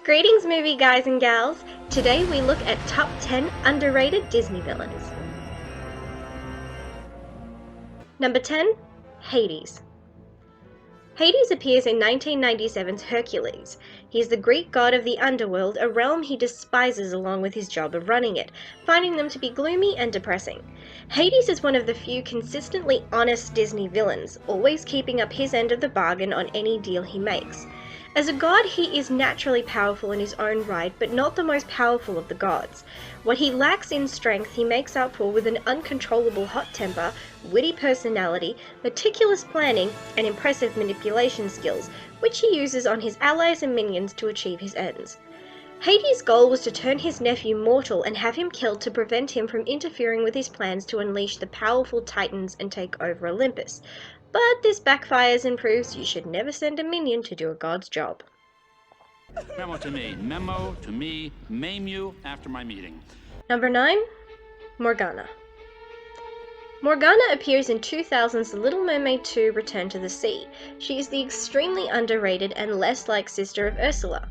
Greetings, movie guys and gals. Today we look at top 10 underrated Disney villains. Number 10, Hades. Hades appears in 1997's Hercules. He is the Greek god of the underworld, a realm he despises along with his job of running it, finding them to be gloomy and depressing. Hades is one of the few consistently honest Disney villains, always keeping up his end of the bargain on any deal he makes. As a god, he is naturally powerful in his own right, but not the most powerful of the gods. What he lacks in strength, he makes up for with an uncontrollable hot temper, witty personality, meticulous planning, and impressive manipulation skills, which he uses on his allies and minions to achieve his ends. Hades' goal was to turn his nephew mortal and have him killed to prevent him from interfering with his plans to unleash the powerful Titans and take over Olympus. But this backfires and proves you should never send a minion to do a god's job. Memo to me, maim you after my meeting. Number 9, Morgana. Morgana appears in 2000's The Little Mermaid 2: Return to the Sea. She is the extremely underrated and less like sister of Ursula.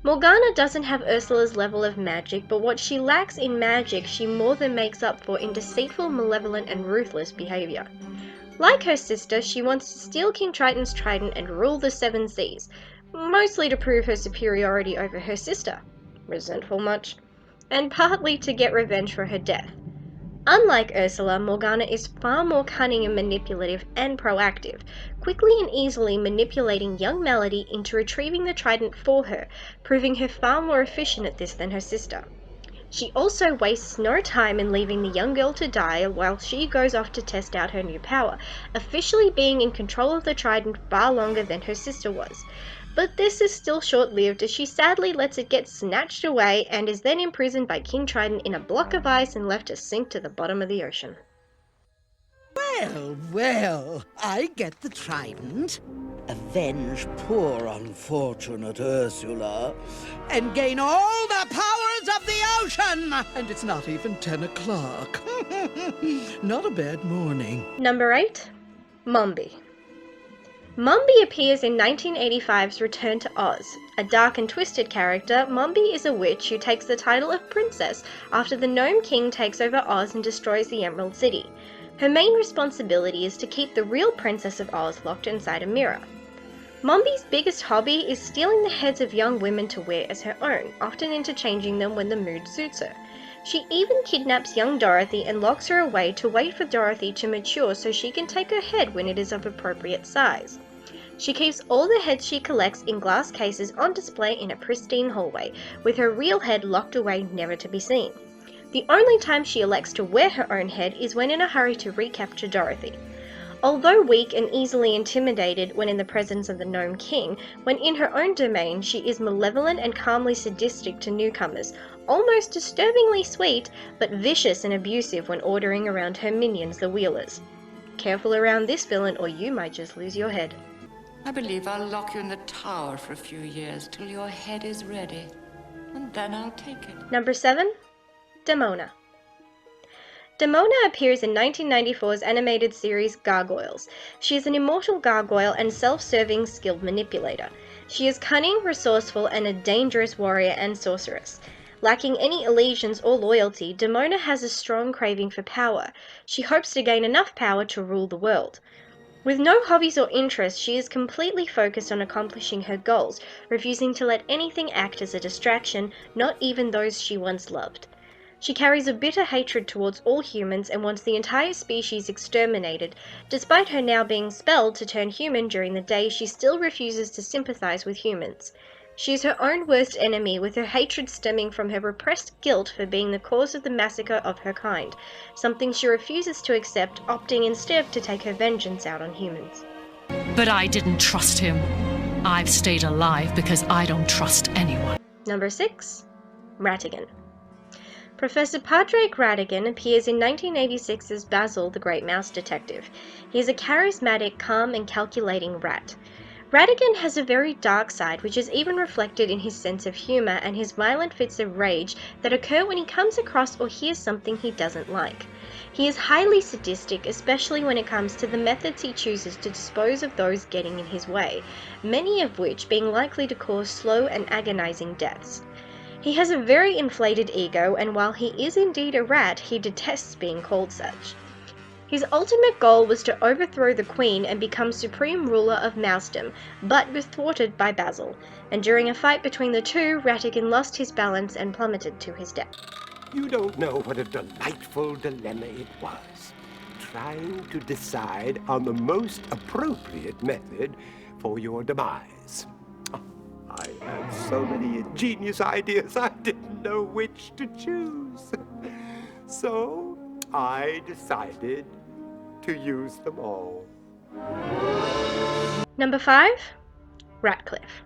Morgana doesn't have Ursula's level of magic, but what she lacks in magic she more than makes up for in deceitful, malevolent, and ruthless behavior. Like her sister, she wants to steal King Triton's trident and rule the seven seas, mostly to prove her superiority over her sister. Resentful much? And partly to get revenge for her death. Unlike Ursula, Morgana is far more cunning and manipulative and proactive, quickly and easily manipulating young Melody into retrieving the trident for her, proving her far more efficient at this than her sister. She also wastes no time in leaving the young girl to die while she goes off to test out her new power, officially being in control of the trident far longer than her sister was. But this is still short-lived as she sadly lets it get snatched away and is then imprisoned by King Triton in a block of ice and left to sink to the bottom of the ocean. Well, I get the trident, avenge poor unfortunate Ursula, and gain all the powers of the ocean! And it's not even 10 o'clock. Not a bad morning. Number 8, Mombi. Mombi appears in 1985's Return to Oz. A dark and twisted character, Mombi is a witch who takes the title of princess after the Gnome King takes over Oz and destroys the Emerald City. Her main responsibility is to keep the real Princess of Oz locked inside a mirror. Mombi's biggest hobby is stealing the heads of young women to wear as her own, often interchanging them when the mood suits her. She even kidnaps young Dorothy and locks her away to wait for Dorothy to mature so she can take her head when it is of appropriate size. She keeps all the heads she collects in glass cases on display in a pristine hallway, with her real head locked away never to be seen. The only time she elects to wear her own head is when in a hurry to recapture Dorothy. Although weak and easily intimidated when in the presence of the Gnome King, when in her own domain she is malevolent and calmly sadistic to newcomers, almost disturbingly sweet, but vicious and abusive when ordering around her minions, the Wheelers. Careful around this villain or you might just lose your head. I believe I'll lock you in the tower for a few years till your head is ready, and then I'll take it. Number 7, Demona. Demona appears in 1994's animated series Gargoyles. She is an immortal gargoyle and self-serving skilled manipulator. She is cunning, resourceful, and a dangerous warrior and sorceress. Lacking any allegiance or loyalty, Demona has a strong craving for power. She hopes to gain enough power to rule the world. With no hobbies or interests, she is completely focused on accomplishing her goals, refusing to let anything act as a distraction, not even those she once loved. She carries a bitter hatred towards all humans and wants the entire species exterminated. Despite her now being spelled to turn human during the day, she still refuses to sympathize with humans. She is her own worst enemy, with her hatred stemming from her repressed guilt for being the cause of the massacre of her kind, something she refuses to accept, opting instead to take her vengeance out on humans. But I didn't trust him. I've stayed alive because I don't trust anyone. Number 6, Ratigan. Professor Padraig Ratigan appears in 1986's Basil the Great Mouse Detective. He is a charismatic, calm, and calculating rat. Ratigan has a very dark side, which is even reflected in his sense of humour and his violent fits of rage that occur when he comes across or hears something he doesn't like. He is highly sadistic, especially when it comes to the methods he chooses to dispose of those getting in his way, many of which being likely to cause slow and agonising deaths. He has a very inflated ego, and while he is indeed a rat, he detests being called such. His ultimate goal was to overthrow the Queen and become supreme ruler of Mousedom, but was thwarted by Basil, and during a fight between the two, Ratigan lost his balance and plummeted to his death. You don't know what a delightful dilemma it was, trying to decide on the most appropriate method for your demise. I had so many ingenious ideas, I didn't know which to choose. So I decided to use them all. Number 5. Ratcliffe.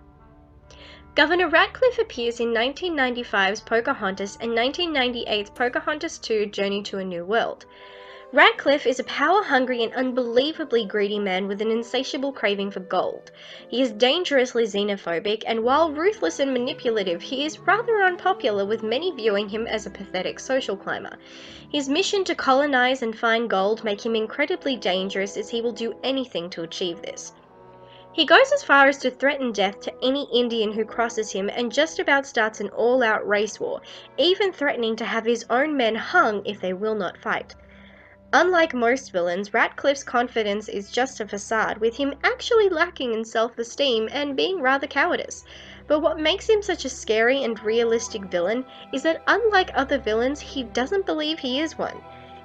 Governor Ratcliffe appears in 1995's Pocahontas and 1998's Pocahontas 2 Journey to a New World. Ratcliffe is a power-hungry and unbelievably greedy man with an insatiable craving for gold. He is dangerously xenophobic, and while ruthless and manipulative, he is rather unpopular, with many viewing him as a pathetic social climber. His mission to colonize and find gold make him incredibly dangerous, as he will do anything to achieve this. He goes as far as to threaten death to any Indian who crosses him and just about starts an all-out race war, even threatening to have his own men hung if they will not fight. Unlike most villains, Ratcliffe's confidence is just a facade, with him actually lacking in self-esteem and being rather cowardice. But what makes him such a scary and realistic villain is that unlike other villains, he doesn't believe he is one.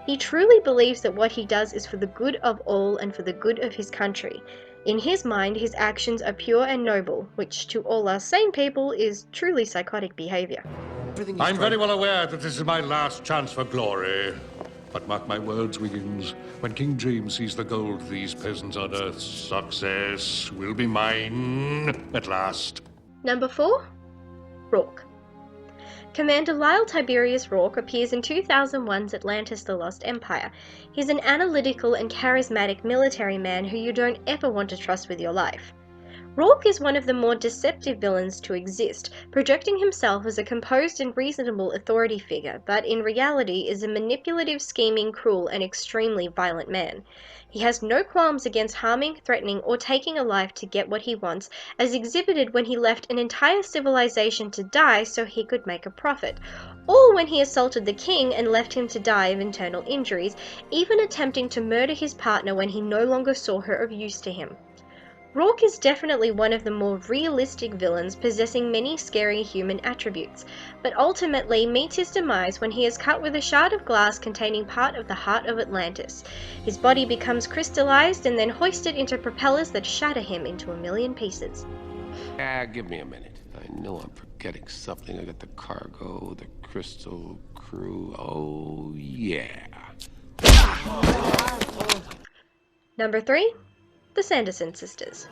He truly believes that what he does is for the good of all and for the good of his country. In his mind, his actions are pure and noble, which to all us sane people is truly psychotic behaviour. I'm very well aware that this is my last chance for glory. But mark my words, Wiggins, when King James sees the gold these peasants unearth, success will be mine at last. Number 4. Rourke. Commander Lyle Tiberius Rourke appears in 2001's Atlantis: The Lost Empire. He's an analytical and charismatic military man who you don't ever want to trust with your life. Rourke is one of the more deceptive villains to exist, projecting himself as a composed and reasonable authority figure, but in reality is a manipulative, scheming, cruel, and extremely violent man. He has no qualms against harming, threatening, or taking a life to get what he wants, as exhibited when he left an entire civilization to die so he could make a profit, or when he assaulted the king and left him to die of internal injuries, even attempting to murder his partner when he no longer saw her of use to him. Rourke is definitely one of the more realistic villains, possessing many scary human attributes, but ultimately meets his demise when he is cut with a shard of glass containing part of the heart of Atlantis. His body becomes crystallized and then hoisted into propellers that shatter him into a million pieces. Give me a minute. I know I'm forgetting something. I got the cargo, the crystal crew. Oh, yeah. Number 3. The Sanderson Sisters.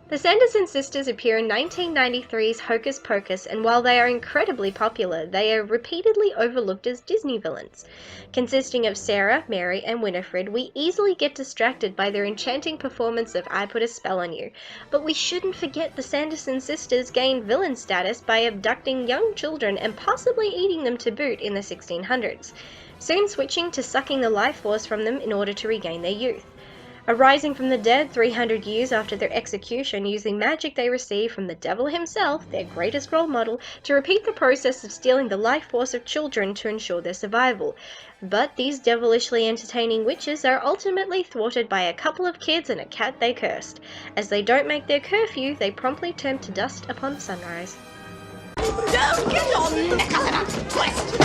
The Sanderson sisters appear in 1993's Hocus Pocus, and while they are incredibly popular, they are repeatedly overlooked as Disney villains. Consisting of Sarah, Mary, and Winifred, we easily get distracted by their enchanting performance of I Put a Spell on You. But we shouldn't forget the Sanderson sisters gained villain status by abducting young children and possibly eating them to boot in the 1600s, soon switching to sucking the life force from them in order to regain their youth. Arising from the dead 300 years after their execution, using magic they received from the devil himself, their greatest role model, to repeat the process of stealing the life force of children to ensure their survival. But these devilishly entertaining witches are ultimately thwarted by a couple of kids and a cat they cursed. As they don't make their curfew, they promptly turn to dust upon sunrise. Don't get all meta twist!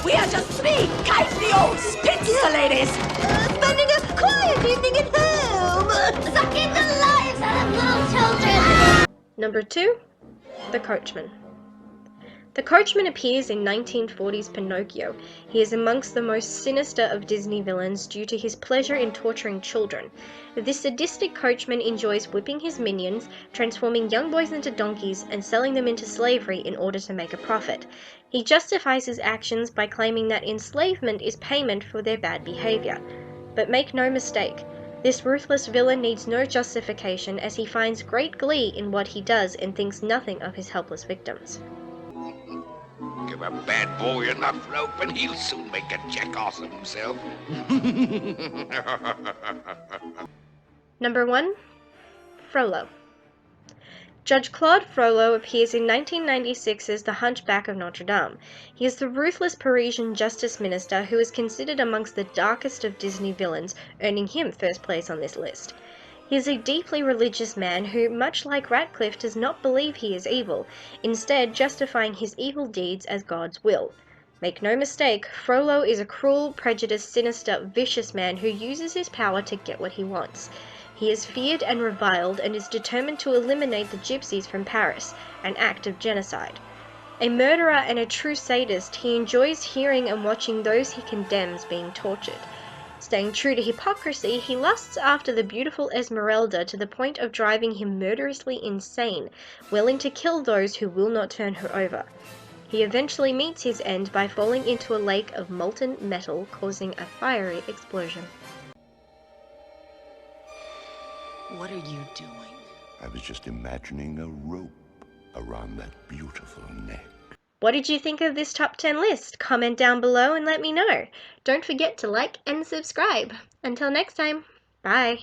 We are just three kindly old spinster ladies! Spending a quiet evening at home! Sucking the lives out of little children! Number 2. The Coachman. The Coachman appears in 1940's Pinocchio. He is amongst the most sinister of Disney villains due to his pleasure in torturing children. This sadistic coachman enjoys whipping his minions, transforming young boys into donkeys, and selling them into slavery in order to make a profit. He justifies his actions by claiming that enslavement is payment for their bad behavior. But make no mistake, This ruthless villain needs no justification as he finds great glee in what he does and thinks nothing of his helpless victims. Give a bad boy enough rope and he'll soon make a jackass of himself. Number 1. Frollo. Judge Claude Frollo appears in 1996's The Hunchback of Notre Dame. He is the ruthless Parisian justice minister who is considered amongst the darkest of Disney villains, earning him first place on this list. He is a deeply religious man who, much like Ratcliffe, does not believe he is evil, instead justifying his evil deeds as God's will. Make no mistake, Frollo is a cruel, prejudiced, sinister, vicious man who uses his power to get what he wants. He is feared and reviled and is determined to eliminate the gypsies from Paris, an act of genocide. A murderer and a true sadist, he enjoys hearing and watching those he condemns being tortured. Staying true to hypocrisy, he lusts after the beautiful Esmeralda to the point of driving him murderously insane, willing to kill those who will not turn her over. He eventually meets his end by falling into a lake of molten metal, causing a fiery explosion. What are you doing? I was just imagining a rope around that beautiful neck. What did you think of this top 10 list? Comment down below and let me know. Don't forget to like and subscribe. Until next time, bye.